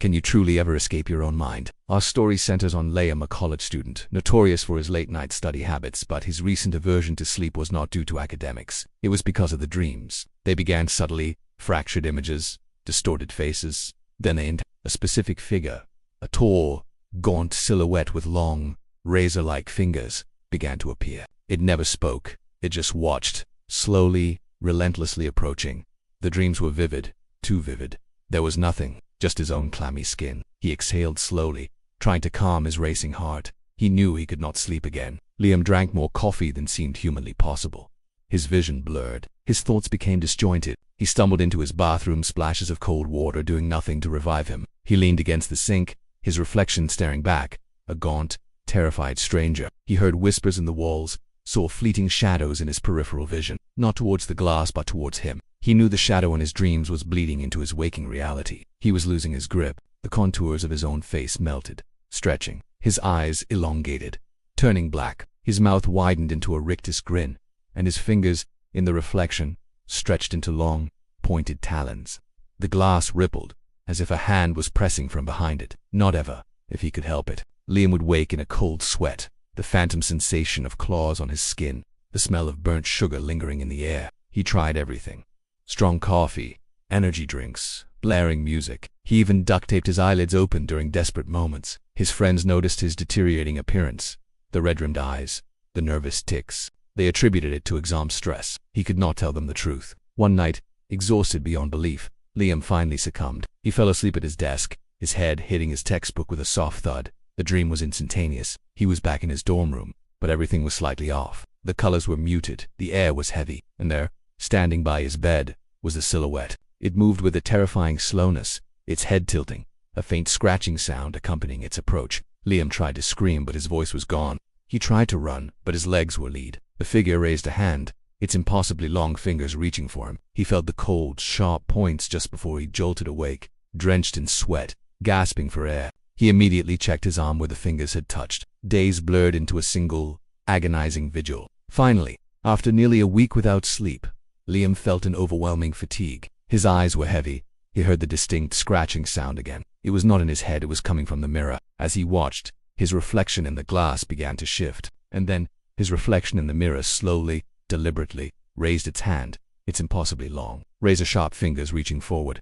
Can you truly ever escape your own mind? Our story centers on Liam, a college student, notorious for his late-night study habits, but his recent aversion to sleep was not due to academics. It was because of the dreams. They began subtly, fractured images, distorted faces. Then a specific figure, a tall, gaunt silhouette with long, razor-like fingers, began to appear. It never spoke. It just watched, slowly, relentlessly approaching. The dreams were vivid, too vivid. There was nothing, just his own clammy skin. He exhaled slowly, trying to calm his racing heart. He knew he could not sleep again. Liam drank more coffee than seemed humanly possible. His vision blurred. His thoughts became disjointed. He stumbled into his bathroom, splashes of cold water doing nothing to revive him. He leaned against the sink, his reflection staring back, a gaunt, terrified stranger. He heard whispers in the walls, saw fleeting shadows in his peripheral vision, not towards the glass but towards him. He knew the shadow in his dreams was bleeding into his waking reality. He was losing his grip. The contours of his own face melted, stretching. His eyes elongated, turning black. His mouth widened into a rictus grin, and his fingers, in the reflection, stretched into long, pointed talons. The glass rippled, as if a hand was pressing from behind it. Not ever, if he could help it. Liam would wake in a cold sweat, the phantom sensation of claws on his skin, the smell of burnt sugar lingering in the air. He tried everything. Strong coffee, energy drinks, blaring music. He even duct-taped his eyelids open during desperate moments. His friends noticed his deteriorating appearance, the red-rimmed eyes, the nervous tics. They attributed it to exam stress. He could not tell them the truth. One night, exhausted beyond belief, Liam finally succumbed. He fell asleep at his desk, his head hitting his textbook with a soft thud. The dream was instantaneous. He was back in his dorm room, but everything was slightly off. The colors were muted, the air was heavy, and there, standing by his bed, was the silhouette. It moved with a terrifying slowness, its head tilting, a faint scratching sound accompanying its approach. Liam tried to scream, but his voice was gone. He tried to run, but his legs were lead. The figure raised a hand, its impossibly long fingers reaching for him. He felt the cold, sharp points just before he jolted awake, drenched in sweat, gasping for air. He immediately checked his arm where the fingers had touched. Days blurred into a single, agonizing vigil. Finally, after nearly a week without sleep, Liam felt an overwhelming fatigue. His eyes were heavy. He heard the distinct scratching sound again. It was not in his head, it was coming from the mirror. As he watched, his reflection in the glass began to shift, and then his reflection in the mirror slowly, deliberately, raised its hand, its impossibly long, razor-sharp fingers reaching forward.